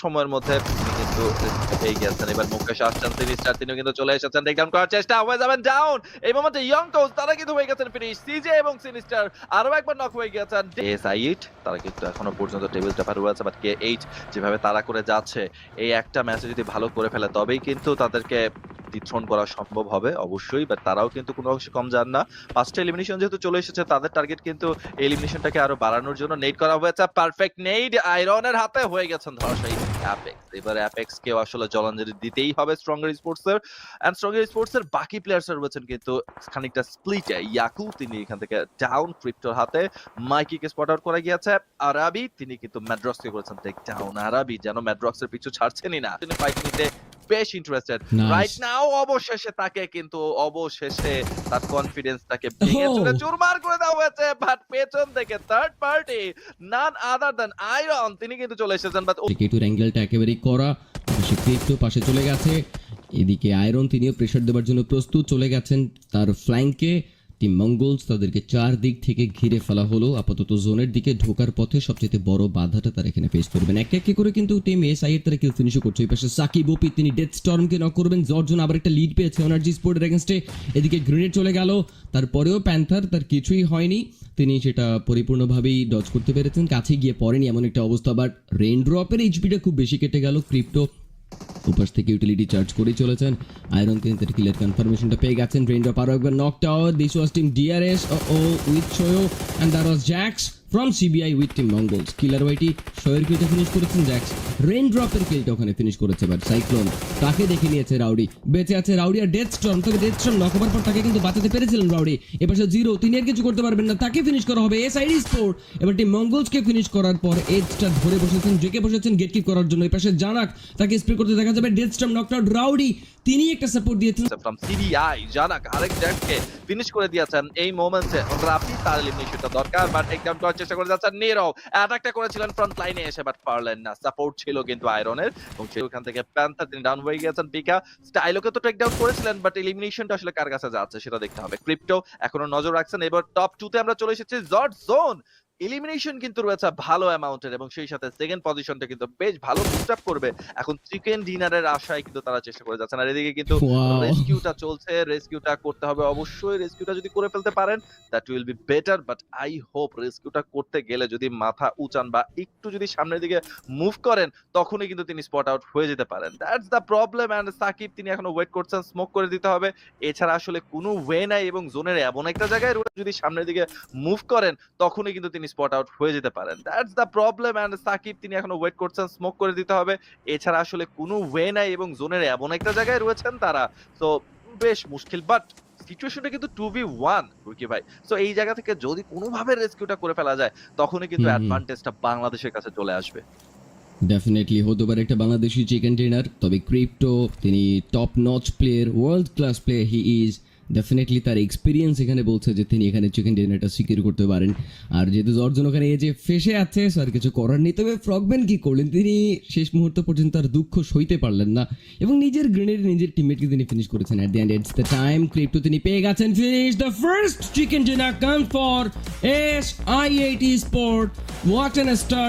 সময়ের মধ্যে তিনি কিন্তু পেয়ে গেছেন। এবার মুকেশ আসছেন, সিনিস্টার তিনিও কিন্তু চলে এসেছেন টেকডাউন করার চেষ্টা, হয়ে যাবেন ডাউন। এই মোমেন্টে ইয়ং কোচ তারা কিন্তু হয়ে গেছেন ফিনিশ। সিজে এবং সিনিস্টার আরো একবার নক হয়ে গেছেন। এস8 তারা কিন্তু এখনো পর্যন্ত টেবিল টপার রয়েছে, বাট কে8 যেভাবে তাড়া করে যাচ্ছে, এই একটা ম্যাচে যদি ভালো করে ফেলে তবেই কিন্তু তাদেরকে ডিথ্রোন করা সম্ভব হবে অবশ্যই, বাট তারাও কিন্তু কোনো অংশে কম যান না। 5টা এলিমিনেশন যেহেতু চলে এসেছে, তাদের টার্গেট কিন্তু এলিমিনেশনটাকে আরো বাড়ানোর জন্য নেট করা হয়েছে। পারফেক্ট নেট আয়রনের হাতে হয়ে গেছেন ধরাশায়ী অ্যাপেক্স। এবার অ্যাপেক্স কেও আসলে জলাঞ্জলি দিতেই হবে স্ট্রঙ্গার স্পোর্টস এর। এন্ড স্ট্রঙ্গার স্পোর্টস এর বাকি প্লেয়ার্স রয়েছেন কিন্তু খানিকটা স্প্লিটে। ইয়াকু তিনি এখান থেকে ডাউন, ক্রিপ্টোর হাতে মাইকিকে স্পট আউট করা গিয়েছে। আরাবি তিনি কিন্তু ম্যাড্রক্সকে করেছেন টেক ডাউন। আরাবি যেন ম্যাড্রক্সের পিছু ছাড়ছেনই না, তিনি ফাইট নিতে বেশ ইন্টারেস্টেড রাইট নাও। অবশেষে তাকে কিন্তু তার কনফিডেন্সটাকে ভেঙে চুরে চুরমার করে দেওয়া হয়েছে, বাট পেছন থেকে থার্ড পার্টি নান আদার দ্যান আয়রন তিনি কিন্তু চলে এসেছেন। বাট ক্রিকেটের অ্যাঙ্গেলটা একেবারেই করা, সে ক্রিপ্টো পাশে চলে গেছে। এদিকে আয়রন তিনিও প্রেসার দেওয়ার জন্য প্রস্তুত, চলে গেছেন তার ফ্ল্যাঙ্কে। টিম মঙ্গলস তাদেরকে চারদিক থেকে ঘিরে ফেলা হলো। আপাতত জোনের দিকে ঢোকার পথে সবচেয়ে বড় বাধাটা তারা এখানে ফেস করবেন। এক এক করে কিন্তু টিম এসআই এর তারা কিল ফিনিশও করছে। এই পাশে সাকিব ওপি তিনি ডেথ স্টর্মকে নক করবেন। জর্জন আবার একটা লিড পেয়েছে এনার্জি স্পোর্টের এগেইনস্টে। এদিকে গ্রেনেড চলে গেল, তারপরেও প্যান্থার তার কিছুই হয়নি, তিনি সেটা পরিপূর্ণভাবেই ডজ করতে পেরেছেন, কাছে গিয়ে পড়েনি এমন একটা অবস্থা। বাট রেইন ড্রপের এইচপিটা খুব বেশি কেটে গেল। ক্রিপ্টো উপাস থেকে ইউটিলিটি চার্জ করে চলেছেন। আয়রন তিনি তার কিলের কনফার্মেশনটা পেয়ে গেছেন। রেইনড্রপ আরো একবার knocked out. This was team DRS with Shoyo and that was Jax from CBI with team Mongols. Killer YT শোয়ের কিলটা ফিনিশ করেছেন, জ্যাক্স রেইনড্রপের কিলটা ওখানে ফিনিশ করেছে। বাট সাইক্লোন তাকে দেখে নিয়েছে রাউডি, বেঁচে আছে রাউডি আর ডেথ স্টর্ম। তবে ডেথ স্টর্ম নক হবার পর তাকে কিন্তু বাঁচাতে পেরেছিলেন রাউডি। এবার জিরো, তিনি আর কিছু করতে পারবেন না, তাকে ফিনিশ করা হবে। এসআইডি স্পোর্ট এবার টিম মঙ্গলসকে ফিনিশ করার পর এজটা ধরে বসেছেন, জেকে বসেছেন গেট কিক করার জন্য। এই পাশে জানাক তাকে স্প্রে করতে দেখা যাবে। Death storm knocked out, rowdy তিনি একটা সাপোর্ট দিয়েছেন ফ্রম সিবিআই। জানাক আরেক জ্যাককে ফিনিশ করে দিয়েছেন এই মোমেন্টে। রাফি তার এলিমিনেশনটা দরকার, বাট টেকডাউন করার চেষ্টা করে যাচ্ছেন নিরো। অ্যাটাকটা করেছিলেন ফ্রন্ট লাইনে এসে, বাট পারলেন না। সাপোর্ট ছিল কিন্তু আয়রনের, এবং সেখান থেকে প্যান্থার তিনি ডাউন হয়ে গেছেন। পিকা স্টাইলকে তো টেকডাউন করেছিলেন, বাট এলিমিনেশনটা আসলে কার কাছে যাচ্ছে সেটা দেখতে হবে। ক্রিপ্টো এখনো নজর রাখছেন। এবার টপ 2 তে আমরা চলে এসেছি। জর্জ জোন এলিমিনেশন কিন্তু রয়েছে ভালো অ্যামাউন্টের, এবং সেই সাথে সেকেন্ড পজিশনটা কিন্তু বেশ ভালো বুস্ট আপ করবে। এখন চিকেন ডিনারের আশায় কিন্তু তারা চেষ্টা করে যাচ্ছেন। আর এদিকে কিন্তু রেস্কিউটা চলছে, রেস্কিউটা করতে হবে অবশ্যই। রেস্কিউটা যদি করে ফেলতে পারেন that will be better, but I hope রেস্কিউটা করতে গেলে যদি মাথা উঁচান বা একটু যদি সামনের দিকে মুভ করেন, তখনই কিন্তু তিনি স্পট আউট হয়ে যেতে পারেন। That's the problem. And Shakib তিনি এখনো ওয়েট করছেন, স্মোক করে দিতে হবে, এছাড়া আসলে কোনো ওয়ে নাই। এবং জোনের এমন একটা জায়গায় যদি সামনের দিকে মুভ করেন, তখনই কিন্তু তিনি স্পট আউট হয়ে যেতে পারেন। That's the problem. And Shakib তিনি এখনো ওয়েট করছেন, স্মোক করে দিতে হবে, এছাড়া আসলে কোনো ওয়ে নাই। এবং জোনের এমন একটা জায়গায় রয়েছেন তারা, তো বেশ মুশকিল। বাট সিচুয়েশনটা কিন্তু 2v1 রুকি ভাই। সো এই জায়গা থেকে যদি কোনোভাবে রেস্কিউটা করে ফেলা যায়, তখনই কিন্তু অ্যাডভান্টেজটা বাংলাদেশের কাছে চলে আসবে। ডেফিনেটলি হতে পারে একটা বাংলাদেশি চিকেন ডিনার। তবে ক্রিপ্টো তিনি top notch player, world class player he is. Definitely তার এক্সপিরিয়েন্স এখানে বলছে যে তিনি এখানে চিকেন ডিনারটা সিকিউর করতে পারেন। আর যেহেতু জর্জন ওখানে এই যে ফেসে আছে, স্যার কিছু করার নেই। তবে ফ্রগম্যান কি করলেন, তিনি শেষ মুহূর্ত পর্যন্ত তার দুঃখ সইতে পারলেন না, এবং নিজের গ্রেনেড নিজের টিমমেটকে তিনি ফিনিশ করেছেন। At the end it's the time. Crypto তিনি পেয়ে গেছেন finish. The first chicken dinner come for SIAT sport. What an star